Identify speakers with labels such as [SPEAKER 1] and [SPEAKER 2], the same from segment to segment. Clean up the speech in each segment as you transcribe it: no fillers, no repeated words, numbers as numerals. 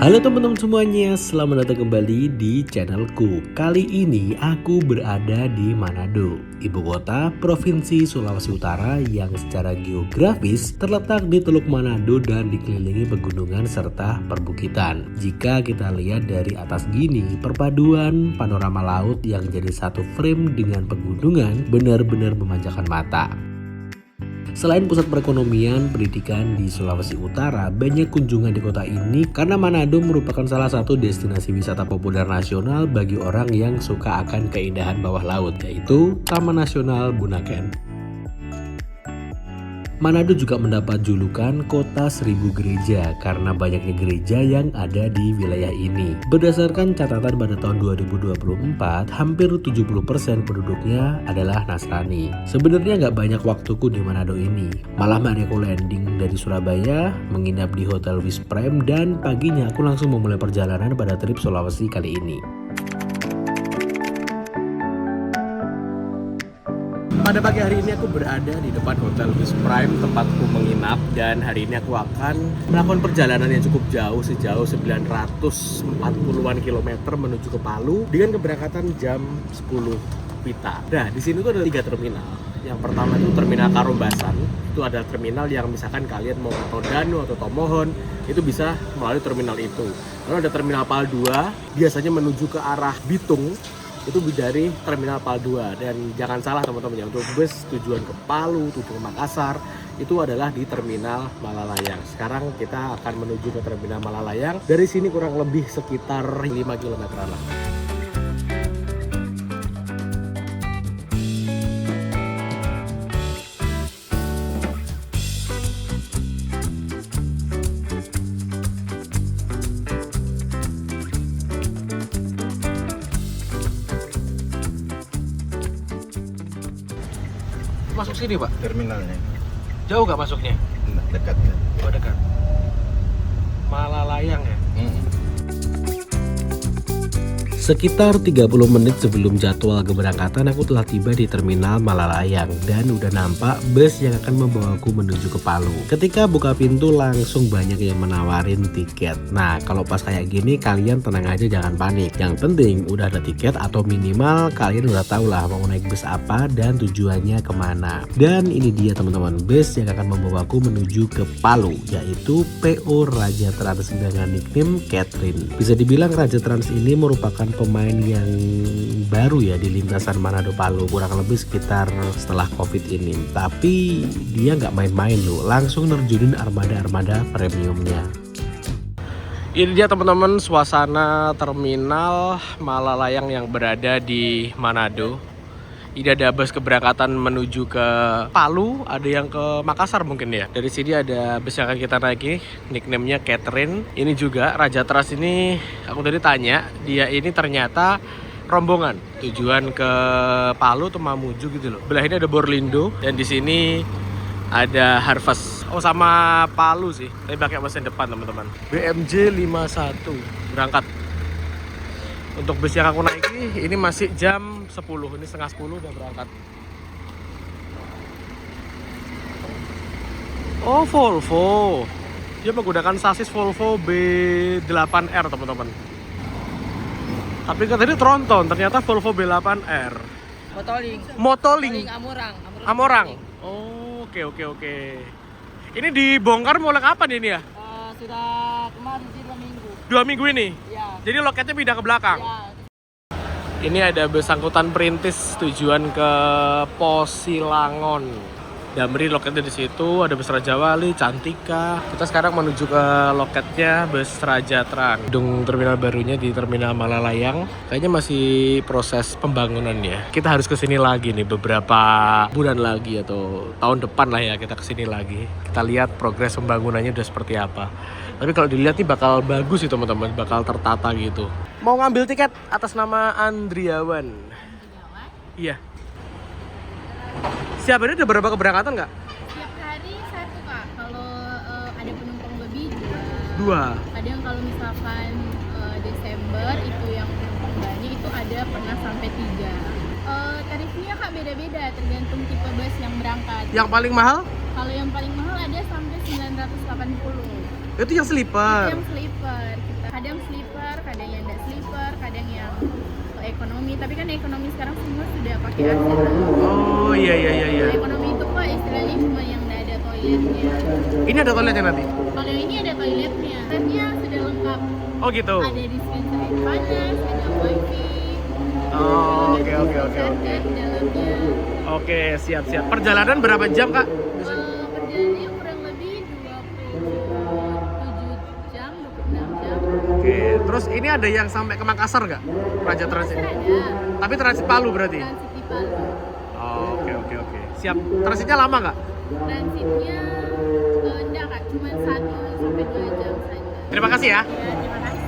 [SPEAKER 1] Halo teman-teman semuanya, selamat datang kembali di channelku. Kali ini aku berada di Manado, ibu kota Provinsi Sulawesi Utara yang secara geografis terletak di Teluk Manado dan dikelilingi pegunungan serta perbukitan. Jika kita lihat dari atas gini, perpaduan panorama laut yang jadi satu frame dengan pegunungan benar-benar memanjakan mata. Selain pusat perekonomian, pendidikan di Sulawesi Utara, banyak kunjungan di kota ini karena Manado merupakan salah satu destinasi wisata populer nasional bagi orang yang suka akan keindahan bawah laut, yaitu Taman Nasional Bunaken. Manado juga mendapat julukan Kota Seribu Gereja karena banyaknya gereja yang ada di wilayah ini. Berdasarkan catatan pada tahun 2024, hampir 70% penduduknya adalah Nasrani. Sebenarnya nggak banyak waktuku di Manado ini. Malah aku landing dari Surabaya, menginap di Hotel Wis Prime, dan paginya aku langsung memulai perjalanan pada trip Sulawesi kali ini. Pada pagi hari ini aku berada di depan Hotel Wis Prime, tempatku menginap, dan hari ini aku akan melakukan perjalanan yang cukup jauh, sejauh 940-an kilometer menuju ke Palu dengan keberangkatan jam 10 Wita. Nah, di sini tuh ada 3 terminal. Yang pertama itu Terminal Karombasan. Itu ada terminal yang misalkan kalian mau ke Tondano atau Tomohon, itu bisa melalui terminal itu. Lalu ada Terminal Pal 2, biasanya menuju ke arah Bitung. Itu dari Terminal Pal 2, dan jangan salah teman-teman ya, untuk bus tujuan ke Palu, tujuan ke Makassar itu adalah di Terminal Malalayang. Sekarang kita akan menuju ke Terminal Malalayang. Dari sini kurang lebih sekitar 5 km lah. Masuk sini Pak?
[SPEAKER 2] Terminalnya
[SPEAKER 1] Jauh nggak masuknya?
[SPEAKER 2] dekat kan?
[SPEAKER 1] Oh dekat. Malalayang ya? Sekitar 30 menit sebelum jadwal keberangkatan, aku telah tiba di Terminal Malalayang dan udah nampak bus yang akan membawaku menuju ke Palu. Ketika buka pintu langsung banyak yang menawarin tiket. Nah, kalau pas kayak gini kalian tenang aja, jangan panik. Yang penting udah ada tiket atau minimal kalian udah tahu lah mau naik bus apa dan tujuannya kemana. Dan ini dia teman-teman, bus yang akan membawaku menuju ke Palu, yaitu PO Raja Trans dengan nickname Catherine. Bisa dibilang Raja Trans ini merupakan pemain yang baru ya di lintasan Manado Palu, kurang lebih sekitar setelah Covid ini. Tapi dia nggak main-main loh, langsung nerjunin armada-armada premiumnya. Ini dia teman-teman suasana Terminal Malalayang yang berada di Manado. Ini ada bus keberangkatan menuju ke Palu, ada yang ke Makassar mungkin ya. Dari sini ada bus yang akan kita naiki, nickname-nya Catherine. Ini juga Raja Trans ini, aku tadi tanya, dia ini ternyata rombongan tujuan ke Palu atau Mamuju gitu loh. Belah ini ada Borlindo dan di sini ada Harvest. Oh, sama Palu sih, tapi pakai mesin depan teman-teman. BMJ 51 berangkat. Untuk bus yang aku naiki ini masih jam 10, ini setengah 10 udah berangkat. Oh, Volvo. Dia menggunakan sasis Volvo B8R teman-teman. Tapi kan tadi Tronton, ternyata Volvo B8R. Motoling. Amorang. Oh, oke. Ini dibongkar mulai kapan ini ya?
[SPEAKER 3] Sudah kemarin sih 2 minggu.
[SPEAKER 1] 2 minggu ini?
[SPEAKER 3] Ya.
[SPEAKER 1] Jadi loketnya pindah ke belakang?
[SPEAKER 3] Ya.
[SPEAKER 1] Ini ada bus angkutan perintis tujuan ke Posilangon. Damri loketnya di situ, ada bus Raja Wali, Cantika. Kita sekarang menuju ke loketnya bus Raja Trans. Gedung terminal barunya di Terminal Malalayang. Kayaknya masih proses pembangunan ya. Kita harus kesini lagi nih beberapa bulan lagi atau tahun depan lah ya, kita kesini lagi. Kita lihat progres pembangunannya udah seperti apa. Tapi kalau dilihat nih bakal bagus sih teman-teman, bakal tertata gitu. Mau ngambil tiket atas nama Andriawan. Iya. Siap hari ada berapa keberangkatan nggak?
[SPEAKER 4] Setiap hari 1 Kak, kalau ada penumpang lebih
[SPEAKER 1] 2.
[SPEAKER 4] Kadang kalau misalkan Desember itu yang penumpang banyak itu ada pernah sampai 3. Tarifnya Kak beda-beda tergantung tipe bus yang berangkat.
[SPEAKER 1] Yang paling mahal?
[SPEAKER 4] Kalau yang paling mahal ada sampai 980.
[SPEAKER 1] Itu yang sleeper.
[SPEAKER 4] Itu yang sleeper. kadang sleeper, kadang yang enggak sleeper, kadang yang ekonomi. Tapi kan ekonomi sekarang semua sudah pakai AC.
[SPEAKER 2] Oh iya.
[SPEAKER 4] Ekonomi itu kok istilahnya cuma yang enggak ada toiletnya.
[SPEAKER 2] Ini ada toiletnya nanti?
[SPEAKER 4] Kalau yang ini ada toiletnya. Toiletnya sudah lengkap.
[SPEAKER 2] Oh gitu.
[SPEAKER 4] Ada dispenser air panas, ada wifi.
[SPEAKER 2] Oh, oke.
[SPEAKER 4] Dalamnya.
[SPEAKER 2] Oke, siap. Perjalanan berapa jam, Kak?
[SPEAKER 4] Perjalanannya kurang lebih 27 jam, 26 jam.
[SPEAKER 2] Oke, terus ini ada yang sampai ke Makassar nggak? Raja Transit.
[SPEAKER 4] Ada.
[SPEAKER 2] Tapi transit Palu berarti?
[SPEAKER 4] Transit di Palu.
[SPEAKER 2] Oh, oke. Siap. Transitnya lama nggak?
[SPEAKER 4] Transitnya enggak Kak, cuma 1 sampai 2 jam saja.
[SPEAKER 2] Terima kasih ya.
[SPEAKER 4] Ya, terima kasih.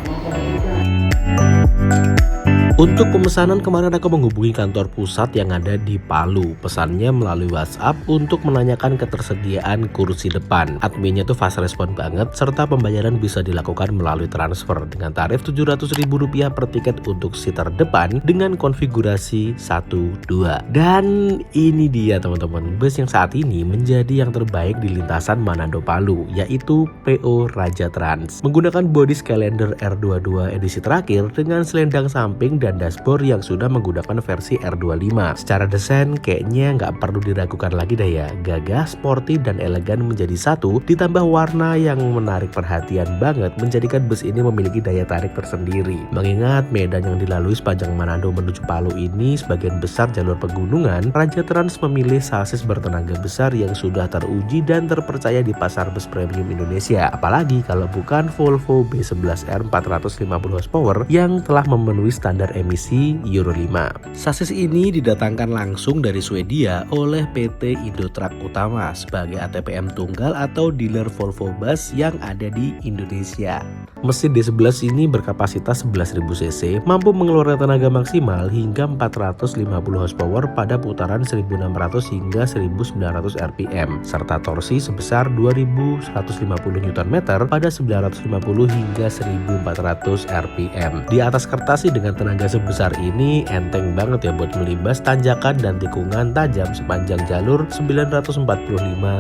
[SPEAKER 1] Untuk pemesanan kemarin aku menghubungi kantor pusat yang ada di Palu. Pesannya melalui WhatsApp untuk menanyakan ketersediaan kursi depan. Adminnya tuh fast respon banget, serta pembayaran bisa dilakukan melalui transfer dengan tarif Rp700.000 per tiket untuk seater depan dengan konfigurasi 1-2. Dan ini dia teman-teman, bus yang saat ini menjadi yang terbaik di lintasan Manado Palu, yaitu PO Raja Trans. Menggunakan body Skylander R22 edisi terakhir dengan selendang samping dan dashboard yang sudah menggunakan versi R25. Secara desain kayaknya nggak perlu diragukan lagi dah ya. Gagah, sporty, dan elegan menjadi satu, ditambah warna yang menarik perhatian banget menjadikan bus ini memiliki daya tarik tersendiri. Mengingat medan yang dilalui sepanjang Manado menuju Palu ini sebagian besar jalur pegunungan, Raja Trans memilih sasis bertenaga besar yang sudah teruji dan terpercaya di pasar bus premium Indonesia. Apalagi kalau bukan Volvo B11R 450 horsepower yang telah memenuhi standar emisi Euro 5. Sasis ini didatangkan langsung dari Swedia oleh PT Indotrak Utama sebagai ATPM tunggal atau dealer Volvo Bus yang ada di Indonesia. Mesin D11 ini berkapasitas 11.000 cc, mampu mengeluarkan tenaga maksimal hingga 450 horsepower pada putaran 1600 hingga 1900 rpm, serta torsi sebesar 2150 Nm pada 950 hingga 1400 rpm. Di atas kertas sih dengan tenaga sebesar ini enteng banget ya buat melibas tanjakan dan tikungan tajam sepanjang jalur 945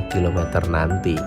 [SPEAKER 1] km nanti.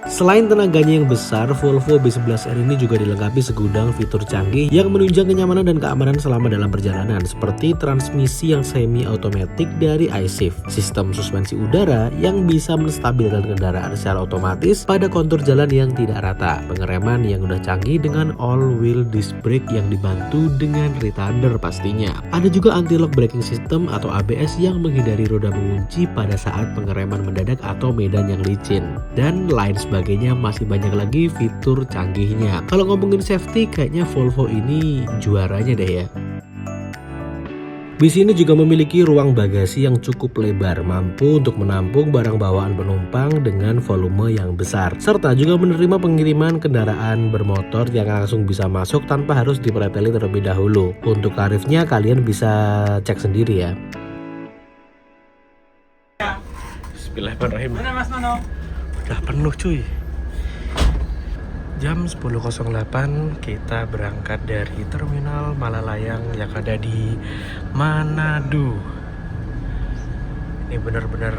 [SPEAKER 1] Selain tenaganya yang besar, Volvo B11R ini juga dilengkapi segudang fitur canggih yang menunjang kenyamanan dan keamanan selama dalam perjalanan, seperti transmisi yang semi-otomatis dari iShift, sistem suspensi udara yang bisa menstabilkan kendaraan secara otomatis pada kontur jalan yang tidak rata, pengereman yang udah canggih dengan all-wheel disc brake yang dibantu dengan retarder pastinya. Ada juga anti-lock braking system atau ABS yang menghindari roda mengunci pada saat pengereman mendadak atau medan yang licin, dan lain sebagainya. Masih banyak lagi fitur canggihnya. Kalau ngomongin safety, kayaknya Volvo ini juaranya deh ya. Bis ini juga memiliki ruang bagasi yang cukup lebar, mampu untuk menampung barang bawaan penumpang dengan volume yang besar, serta juga menerima pengiriman kendaraan bermotor yang langsung bisa masuk tanpa harus dipreteli terlebih dahulu. Untuk tarifnya kalian bisa cek sendiri ya. Bismillahirrahmanirrahim. Udah penuh cuy. Jam 10.08 kita berangkat dari terminal Malalayang yang ada di Manado. Ini benar-benar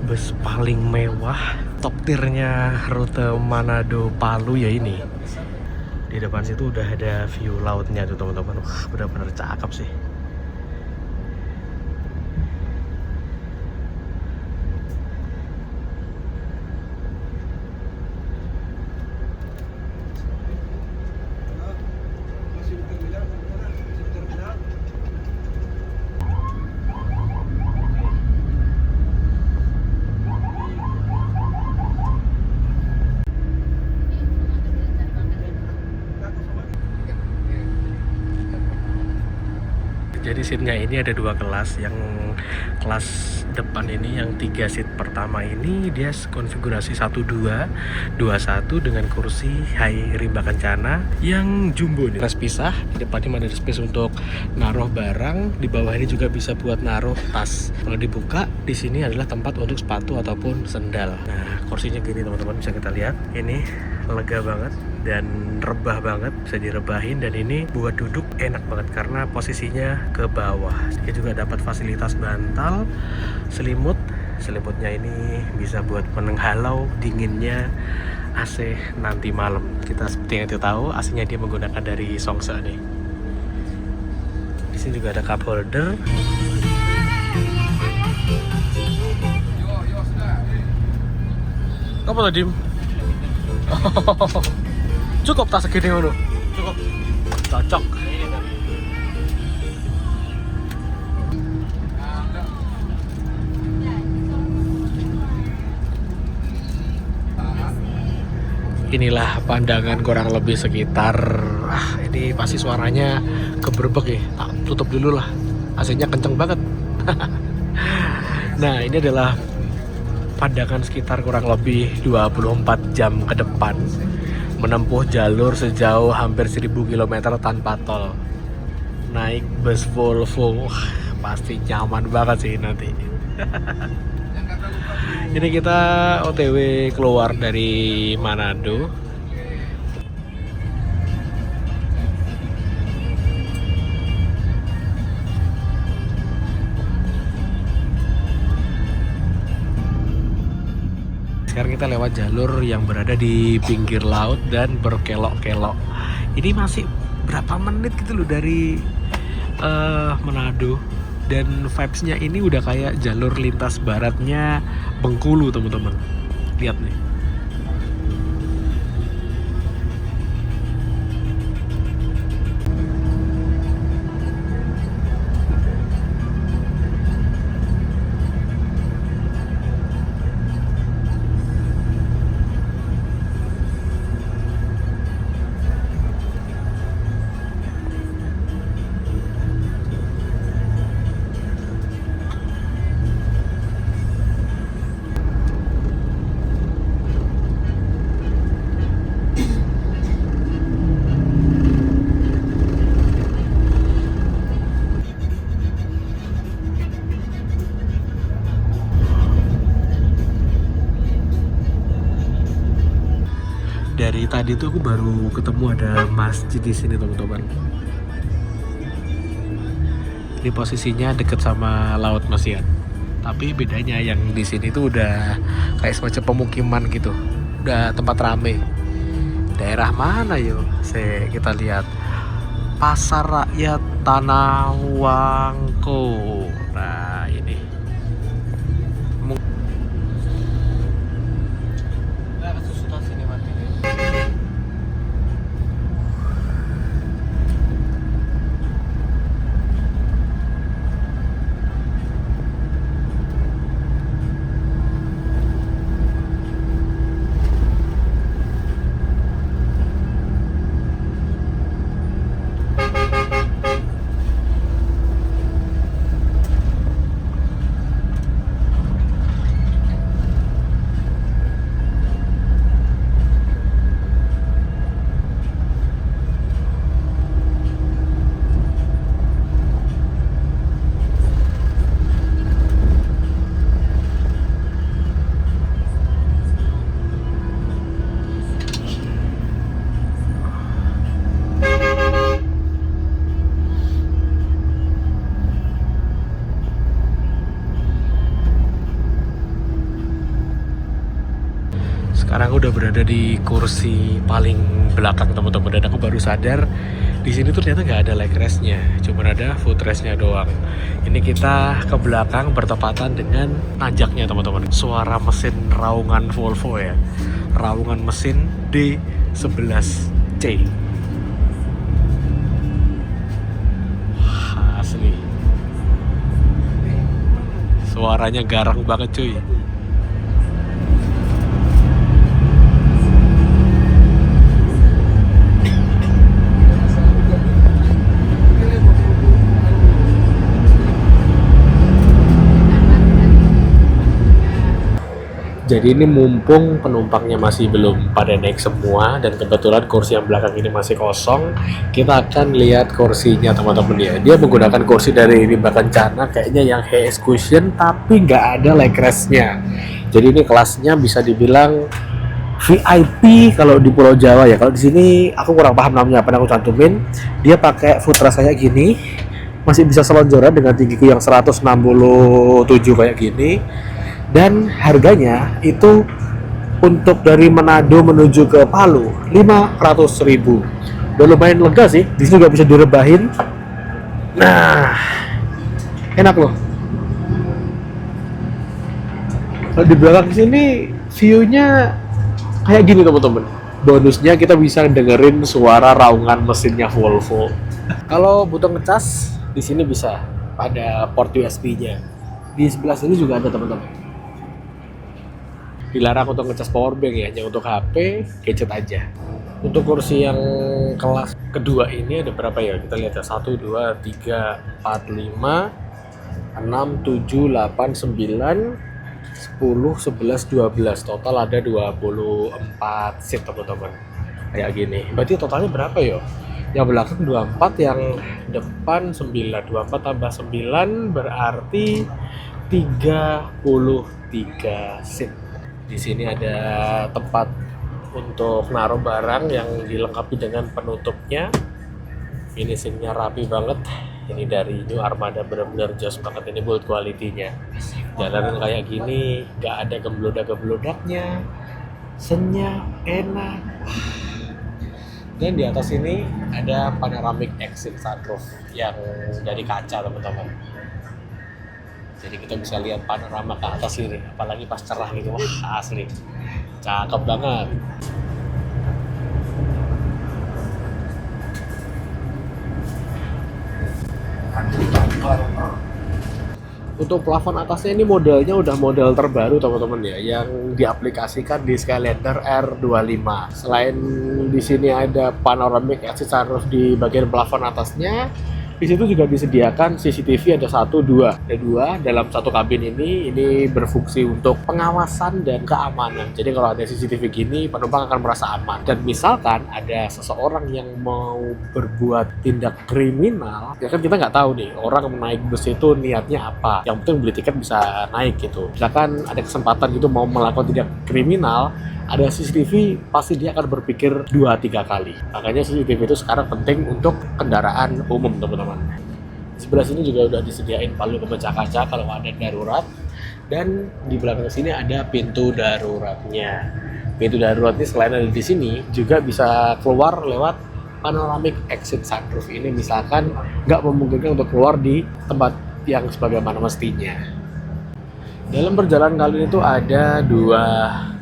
[SPEAKER 1] bus paling mewah, top tiernya rute Manado Palu ya ini. Di depan situ udah ada view lautnya tuh teman-teman. Wah, benar-benar cakep sih. Jadi seatnya ini ada dua kelas. Yang kelas depan ini yang 3 seat pertama ini dia konfigurasi 1-2, 2-1 dengan kursi high rimba kencana yang jumbo nih. Kelas pisah, di depannya ada space untuk naruh barang, di bawah ini juga bisa buat naruh tas. Kalau dibuka, di sini adalah tempat untuk sepatu ataupun sendal. Nah, kursinya gini teman-teman, bisa kita lihat. Ini lega banget dan rebah banget, bisa direbahin, dan ini buat duduk enak banget karena posisinya ke bawah. Dia juga dapat fasilitas bantal, selimut, selimutnya ini bisa buat menghalau dinginnya AC nanti malam. Kita seperti yang kita tahu AC-nya dia menggunakan dari Songse nih. Di sini juga ada cup holder. Apa tadi? Cukup tas segini dulu. Cukup. Cocok. Inilah pandangan kurang lebih sekitar ini pasti suaranya keberbek ya. Tak tutup dulu lah. AC-nya kenceng banget. Nah, ini adalah pandangan sekitar kurang lebih 24 jam ke depan menempuh jalur sejauh hampir 1000 km tanpa tol. Naik bus Volvo. Pasti nyaman banget sih nanti. Ini kita OTW keluar dari Manado. Sekarang kita lewat jalur yang berada di pinggir laut dan berkelok-kelok. Ini masih berapa menit gitu loh dari Manado. Dan vibes-nya ini udah kayak jalur lintas baratnya Bengkulu, teman-teman. Lihat nih. Dari tadi tuh aku baru ketemu ada masjid di sini, teman-teman. Ini posisinya deket sama Laut Mesian. Tapi bedanya yang di sini tuh udah kayak semacam pemukiman gitu. Udah tempat rame. Daerah mana yuk? Kita lihat. Pasar Rakyat Tanah Wangko. Nah, ini. Sekarang aku udah berada di kursi paling belakang, teman-teman, dan aku baru sadar di sini tuh ternyata nggak ada leg restnya, cuma ada footrestnya doang. Ini kita ke belakang bertepatan dengan nanjaknya, teman-teman. Suara mesin raungan Volvo ya, raungan mesin D11C. Wah, asli, suaranya garang banget cuy. Jadi ini mumpung penumpangnya masih belum pada naik semua dan kebetulan kursi yang belakang ini masih kosong, kita akan lihat kursinya, teman-teman ya. Dia menggunakan kursi dari Rimba Kencana, kayaknya yang HS cushion tapi nggak ada leg restnya. Jadi ini kelasnya bisa dibilang VIP kalau di Pulau Jawa ya. Kalau di sini aku kurang paham namanya apa, aku cantumin. Dia pakai footrest kayak gini, masih bisa selonjoran dengan tinggiku yang 167 kayak gini. Dan harganya itu untuk dari Manado menuju ke Palu 500.000. Udah lumayan lega sih. Di sini juga bisa direbahin. Nah, enak loh. Kalau di belakang sini view-nya kayak gini teman-teman. Bonusnya kita bisa dengerin suara raungan mesinnya Volvo. Kalau butuh ngecas di sini bisa, ada port USB-nya. Di sebelah sini juga ada teman-teman. Dilarang untuk ngecas powerbank ya, hanya untuk HP, gadget aja. Untuk kursi yang kelas kedua ini ada berapa ya? Kita lihat ya, 1, 2, 3, 4, 5, 6, 7, 8, 9, 10, 11, 12. Total ada 24 seat teman-teman. Kayak gini. Berarti totalnya berapa ya? Yang belakang 24, yang depan 9. 24 tambah 9 berarti 33 seat. Di sini ada tempat untuk naruh barang yang dilengkapi dengan penutupnya. Finishingnya rapi banget. Ini dari New Armada, benar-benar jos banget. Ini build quality-nya. Jalanan kayak gini, nggak ada geblodak-geblodaknya, senyap, enak. Dan di atas ini ada panoramic exit sunroof yang dari kaca teman-teman. Jadi kita bisa lihat panorama ke atas ini, apalagi pas cerah gitu, wah asli, cakep banget. Untuk plafon atasnya ini modelnya udah model terbaru teman-teman ya, yang diaplikasikan di Skylander R25. Selain di sini ada panoramic exit sunroof di bagian plafon atasnya, di situ juga disediakan CCTV ada 1, 2. Ada 2 dalam satu kabin ini berfungsi untuk pengawasan dan keamanan. Jadi kalau ada CCTV gini, penumpang akan merasa aman. Dan misalkan ada seseorang yang mau berbuat tindak kriminal, ya kan kita nggak tahu nih orang naik bus itu niatnya apa. Yang penting beli tiket bisa naik gitu. Misalkan ada kesempatan gitu mau melakukan tindak kriminal, ada CCTV, pasti dia akan berpikir 2-3 kali. Makanya CCTV itu sekarang penting untuk kendaraan umum, teman-teman. Di sebelah sini juga udah disediain palu pemecah kaca kalau ada darurat. Dan di belakang sini ada pintu daruratnya. Pintu darurat ini selain ada di sini, juga bisa keluar lewat panoramic exit sunroof ini. Misalkan nggak memungkinkan untuk keluar di tempat yang sebagaimana mestinya. Dalam perjalanan kali ini tuh ada 2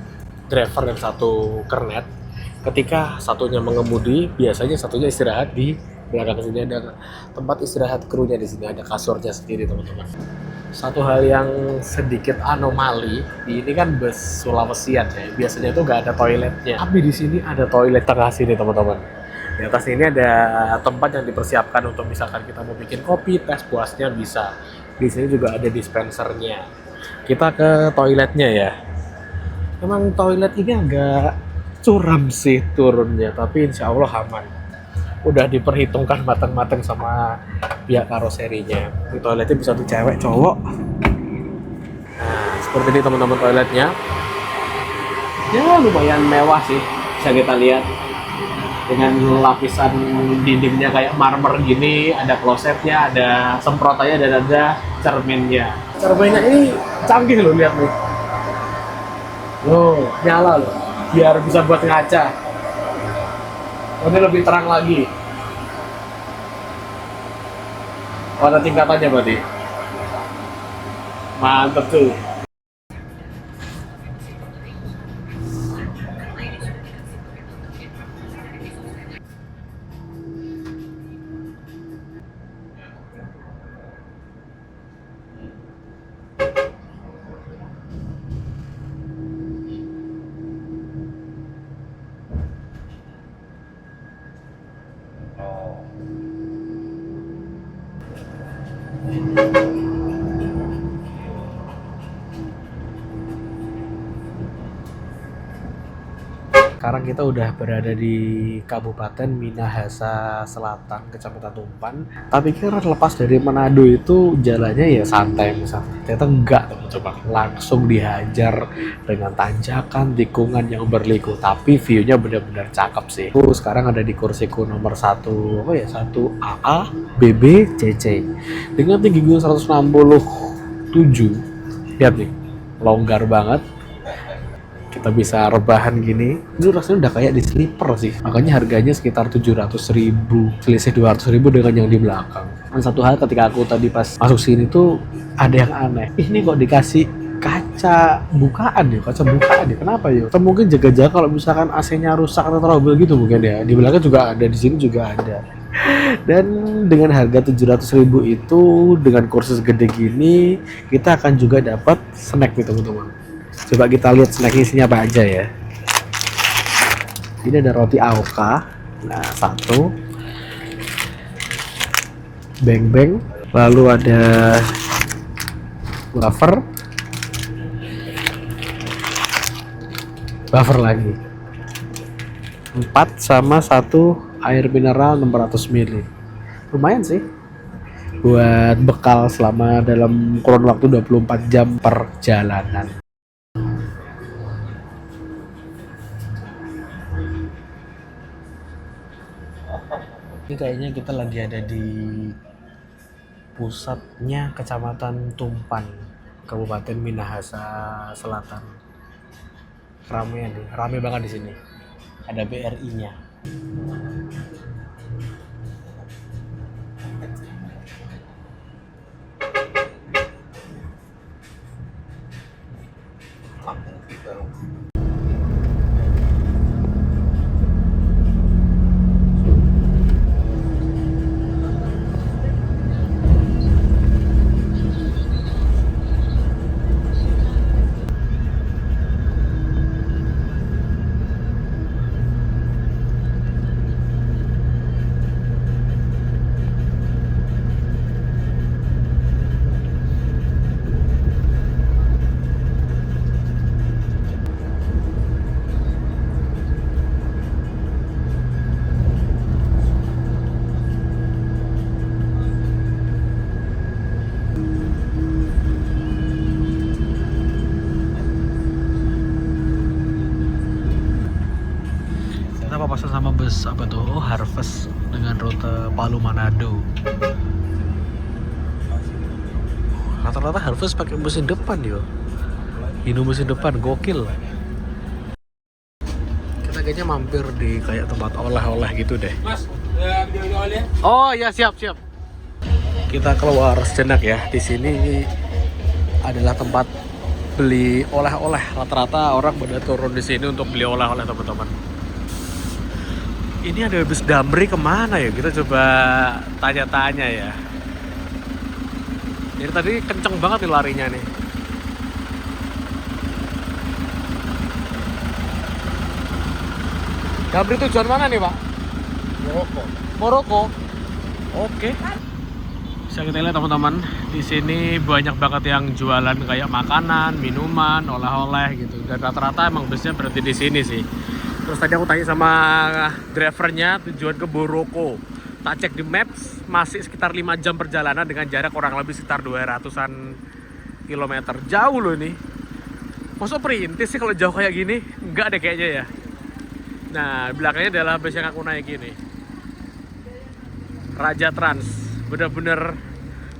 [SPEAKER 1] driver dan 1 kernet. Ketika satunya mengemudi, biasanya satunya istirahat di belakang sini. Ada tempat istirahat krunya di sini, ada kasurnya sendiri teman-teman. Satu hal yang sedikit anomali, ini kan bus Sulawesian ya, biasanya itu nggak ada toiletnya. Tapi di sini ada toilet tengah sini teman-teman. Di atas ini ada tempat yang dipersiapkan untuk misalkan kita mau bikin kopi, teh puasnya bisa. Di sini juga ada dispensernya. Kita ke toiletnya ya. Memang toilet ini agak curam sih turunnya, tapi insya Allah aman. Udah diperhitungkan matang-matang sama pihak karoserinya. Di toiletnya bisa tuh cewek, cowok. Nah, seperti ini teman-teman toiletnya. Ya lumayan mewah sih, bisa kita lihat. Dengan lapisan dindingnya kayak marmer gini, ada klosetnya, ada semprotannya, dan ada cerminnya. Cerminnya ini canggih loh, lihat nih. Loh, nyala loh, biar bisa buat ngaca. Ini lebih terang lagi. Oh, ada tingkatannya berarti. Mantep tuh. Sekarang kita udah berada di Kabupaten Minahasa Selatan, Kecamatan Tumpan. Tapi kira lepas dari Manado itu jalannya ya santai misalnya. Ternyata enggak teman-teman, langsung dihajar dengan tanjakan, tikungan yang berliku. Tapi view-nya benar-benar cakep sih. Aku sekarang ada di kursiku nomor 1, apa ya, 1AA BB CC dengan tinggi gue 167. Lihat nih, longgar banget. Kita bisa rebahan gini. Ini rasanya udah kayak di sleeper sih. Makanya harganya sekitar 700.000, selisih 200.000 dengan yang di belakang. Dan satu hal ketika aku tadi pas masuk sini tuh ada yang aneh. Ini kok dikasih kaca bukaan ya, kenapa ya? Atau mungkin jaga-jaga kalau misalkan AC-nya rusak atau trouble gitu mungkin ya. Di belakang juga ada, di sini juga ada. Dan dengan harga 700.000 itu, dengan kursus gede gini, kita akan juga dapat snack nih teman-teman. Coba kita lihat snacknya isinya apa aja ya. Ini ada roti AOK, nah satu, beng-beng, lalu ada wafer lagi, 4 sama 1 air mineral 600 ml. Lumayan sih buat bekal selama dalam kurun waktu 24 jam perjalanan. Ini kayaknya kita lagi ada di pusatnya Kecamatan Tumpan, Kabupaten Minahasa Selatan. Ramean nih, rame banget di sini. Ada BRI-nya. Papasan sama bus apa tuh? Oh, Harvest dengan rute Palu Manado. Rata-rata Harvest pakai mesin depan yo. Ini mesin depan gokil. Kita kayaknya mampir di kayak tempat oleh-oleh gitu deh.
[SPEAKER 2] Mas, video oleh?
[SPEAKER 1] Oh ya, siap. Kita keluar sejenak ya. Di sini adalah tempat beli oleh-oleh. Rata-rata orang pada turun di sini untuk beli oleh-oleh teman-teman. Ini ada bus Damri kemana ya? Kita coba tanya-tanya ya. Jadi tadi kenceng banget nih larinya nih. Damri tujuan mana nih Pak? Moroko. Oke. Bisa kita lihat teman-teman, di sini banyak banget yang jualan kayak makanan, minuman, oleh-oleh gitu. Dan rata-rata emang busnya berhenti di sini sih. Terus tadi aku tanya sama drivernya tujuan ke Boroko. Tak cek di maps, masih sekitar 5 jam perjalanan dengan jarak kurang lebih sekitar 200-an kilometer. Jauh loh ini. Masa perintis sih kalau jauh kayak gini? Enggak deh kayaknya ya. Nah, belakangnya adalah bus yang aku naik ini. Raja Trans. Bener-bener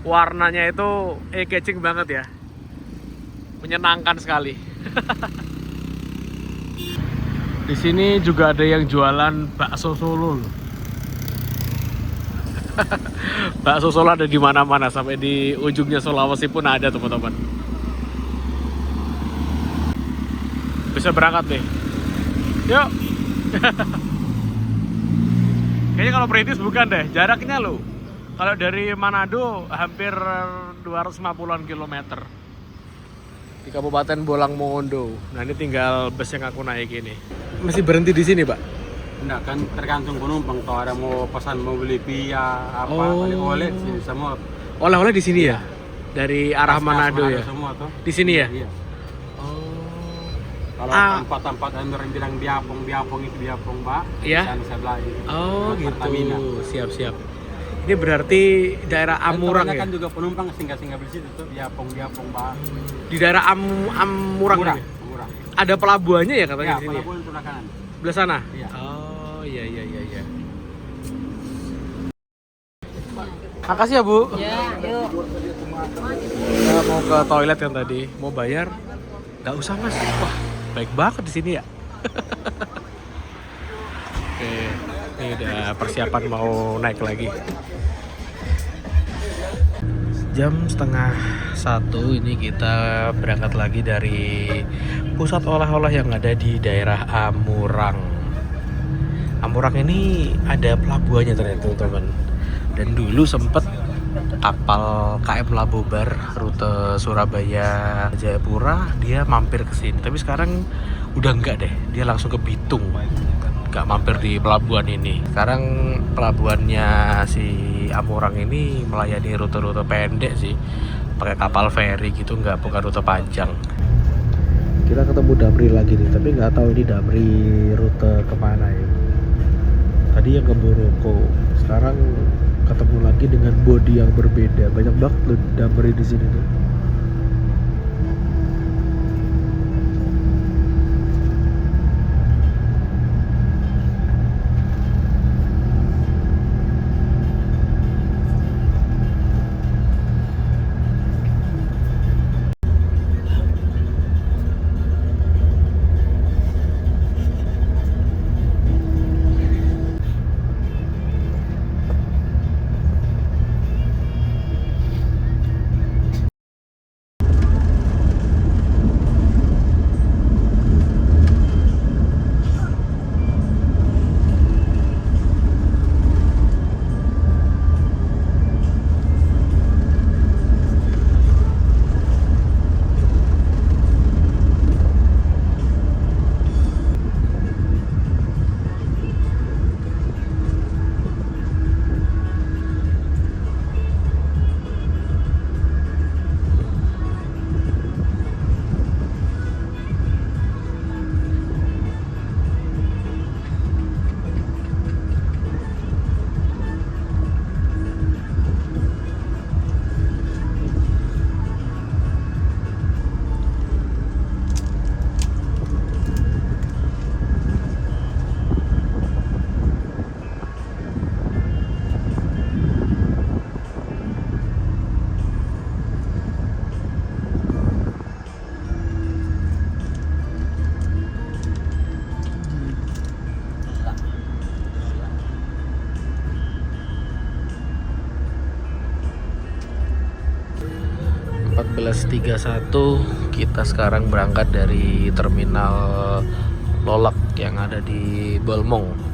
[SPEAKER 1] warnanya itu eye-catching banget ya. Menyenangkan sekali. Di sini juga ada yang jualan bakso Solo. Bakso Solo ada di mana-mana, sampai di ujungnya Sulawesi pun ada teman-teman. Bisa berangkat nih. Yuk. Kayaknya kalau perintis bukan deh, jaraknya loh. Kalau dari Manado hampir 250-an kilometer. Di Kabupaten Bolang Mongondo. Nah, ini tinggal bus yang aku naik ini. Masih berhenti di sini, Pak?
[SPEAKER 5] Enggak, kan tergantung penumpang. Kalau ada mau pesan, mau beli pia, apa, oleh-oleh di sini semua.
[SPEAKER 1] Oleh-oleh di sini ya? Dari arah Manado ya?
[SPEAKER 5] Semua tuh.
[SPEAKER 1] Di sini ya?
[SPEAKER 5] Iya.
[SPEAKER 1] Oh.
[SPEAKER 5] Kalau tempat-tempat yang bilang biapong itu biapong, Pak.
[SPEAKER 1] Iya?
[SPEAKER 5] Di sebelah ini.
[SPEAKER 1] Oh, gitu.
[SPEAKER 5] Pertamina.
[SPEAKER 1] Siap. Ini berarti daerah Amurang ya?
[SPEAKER 5] Kan juga penumpang singgah-singgah di situ tuh, biapong, Pak.
[SPEAKER 1] Di daerah Amurang ini?
[SPEAKER 5] Murah.
[SPEAKER 1] Ada pelabuhannya ya katanya
[SPEAKER 5] Ya,
[SPEAKER 1] di sini?
[SPEAKER 5] pelabuhan sebelah kanan.
[SPEAKER 1] Belah sana?
[SPEAKER 5] Iya.
[SPEAKER 1] Oh, iya. Makasih ya, Bu.
[SPEAKER 3] Ya, yuk.
[SPEAKER 1] Kita mau ke toilet yang tadi, mau bayar. Nggak usah mas. Wah, baik banget di sini ya. Oke, ini udah persiapan mau naik lagi. Jam 12:30 ini kita berangkat lagi dari pusat oleh-oleh yang ada di daerah Amurang. Amurang ini ada pelabuhannya ternyata teman-teman. Dan dulu sempet kapal KM Labobar rute Surabaya Jayapura dia mampir ke sini. Tapi sekarang udah enggak deh, dia langsung ke Bitung. Nggak mampir di pelabuhan ini. Sekarang pelabuhannya si Amurang ini melayani rute-rute pendek sih, pakai kapal feri gitu, bukan rute panjang. Kita ketemu Damri lagi nih, tapi nggak tahu ini Damri rute kemana ya. Tadi yang ke Boroko, sekarang ketemu lagi dengan bodi yang berbeda. Banyak banget loh Damri di sini tuh. 14.31 kita sekarang berangkat dari terminal Lolak yang ada di Balmong.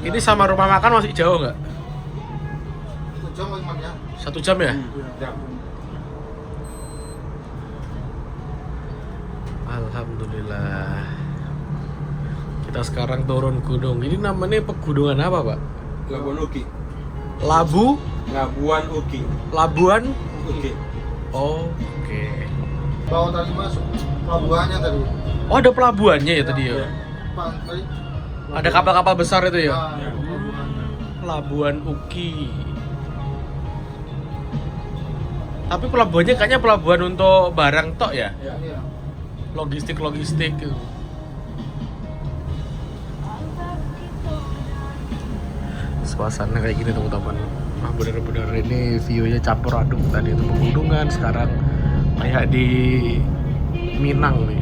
[SPEAKER 1] Ini sama rumah makan masih jauh nggak? 1 jam ya? Alhamdulillah. Kita sekarang turun gunung. Ini namanya pegunungan apa, Pak?
[SPEAKER 5] Labuan Uki.
[SPEAKER 1] Labuan
[SPEAKER 5] Uki.
[SPEAKER 1] Labuan
[SPEAKER 5] Uki.
[SPEAKER 1] Oh, oke.
[SPEAKER 2] Bawa tadi masuk pelabuhannya tadi.
[SPEAKER 1] Oh, ada pelabuhannya ya tadi ya?
[SPEAKER 2] Pantai.
[SPEAKER 1] Ada kapal-kapal besar itu ya?
[SPEAKER 2] Ya, pelabuhannya.
[SPEAKER 1] Pelabuhan Uki. Tapi pelabuhannya kayaknya pelabuhan untuk barang tok ya?
[SPEAKER 2] Iya.
[SPEAKER 1] Logistik gitu. Suasana kayak gini teman-teman. Nah, bener-bener ini view-nya campur aduk. Tadi itu pegunungan, sekarang kayak di Minang nih.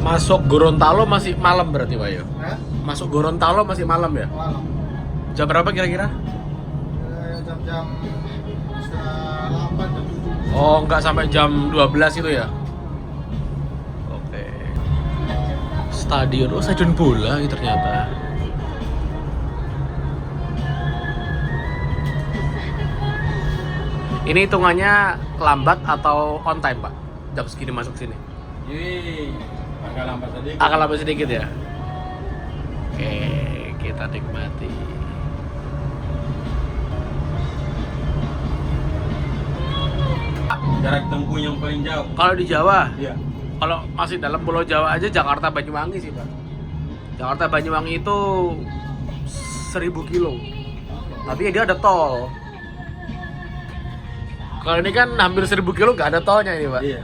[SPEAKER 1] Masuk Gorontalo masih malam berarti, Pak ya? Masuk Gorontalo masih malam ya?
[SPEAKER 2] Malam.
[SPEAKER 1] Jam berapa kira-kira?
[SPEAKER 2] Jam-jam setengah 8 jam 7.
[SPEAKER 1] Oh, nggak sampai jam 12 itu ya? Oke. Stadion bola ini ternyata. Ini hitungannya lambat atau on time, Pak? Jam segini masuk sini?
[SPEAKER 5] Jadi agak lambat sedikit.
[SPEAKER 1] Agak lambat sedikit ya? Oke, kita nikmati.
[SPEAKER 5] Jarak tempuh yang paling jauh.
[SPEAKER 1] Kalau di Jawa?
[SPEAKER 5] Iya.
[SPEAKER 1] Kalau masih dalam Pulau Jawa aja Jakarta Banyuwangi sih, Pak. Jakarta Banyuwangi itu
[SPEAKER 2] 1000 kilo. Tapi dia ada tol. Kalau ini kan hampir 1000 kilo nggak ada tolnya ini, Pak.
[SPEAKER 5] Iya.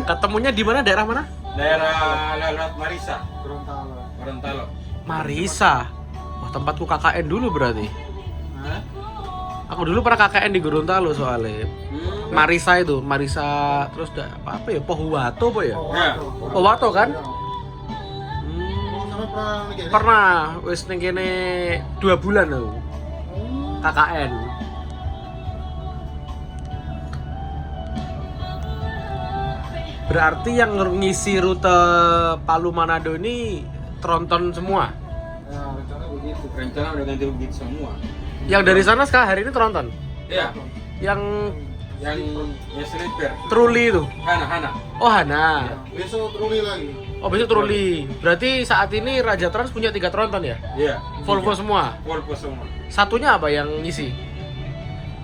[SPEAKER 2] Ketemunya di mana? Daerah mana?
[SPEAKER 5] Daerah Lalat Marisa, Gorontalo.
[SPEAKER 2] Marisa. Wah, tempatku KKN dulu berarti.
[SPEAKER 5] Hah?
[SPEAKER 2] Aku dulu pernah KKN di Gorontalo soalnya. Marisa itu, Marisa terus apa ya? Pohuwato apa ya?
[SPEAKER 5] Ya.
[SPEAKER 2] Pohuwato kan? Pernah, wis ning kene 2 bulan aku. KKN. Berarti yang ngisi rute Palu Manado ini tronton semua.
[SPEAKER 5] Ya, rencana begitu. Rencana udah ganti begitu semua.
[SPEAKER 2] Yang dari sana sekarang hari ini tronton.
[SPEAKER 5] Iya.
[SPEAKER 2] Yang
[SPEAKER 5] Yang sleeper.
[SPEAKER 2] truli itu.
[SPEAKER 5] Hana.
[SPEAKER 2] Oh, Hana.
[SPEAKER 6] Besok truli lagi.
[SPEAKER 2] Oh, besok truli. Berarti saat ini Raja Trans punya 3 tronton ya?
[SPEAKER 5] Iya.
[SPEAKER 2] Volvo semua.
[SPEAKER 5] Volvo semua.
[SPEAKER 2] Satunya apa yang ngisi?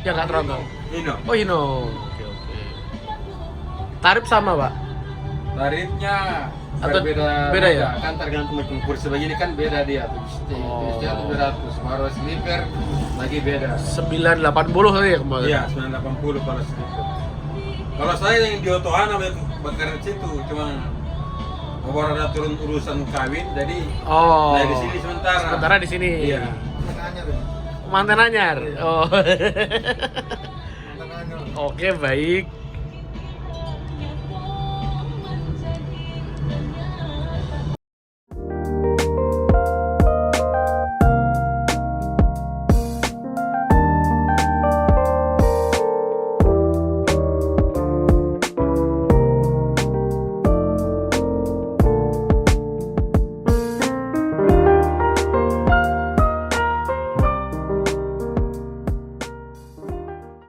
[SPEAKER 2] Yang nggak tronton.
[SPEAKER 5] Hino.
[SPEAKER 2] Oh, Hino. Oke. Tarif sama, Pak?
[SPEAKER 5] Tarifnya
[SPEAKER 2] Atau
[SPEAKER 5] beda
[SPEAKER 2] ya?
[SPEAKER 5] Kan tergantung macam kursi begini kan beda dia tuh. Dia tuh 200. Baru sleeper lagi beda.
[SPEAKER 2] 980 tadi ya kemarin?
[SPEAKER 5] Iya, 980 kalau sleeper. Kalau saya yang di Otohana bakar situ cuma baru ada turun urusan kawin jadi
[SPEAKER 2] Oh.
[SPEAKER 5] dari sini sementara.
[SPEAKER 2] Sementara di sini.
[SPEAKER 5] Iya.
[SPEAKER 2] Mantan anyar. Oh.
[SPEAKER 6] Tengahnya.
[SPEAKER 2] Oke, baik.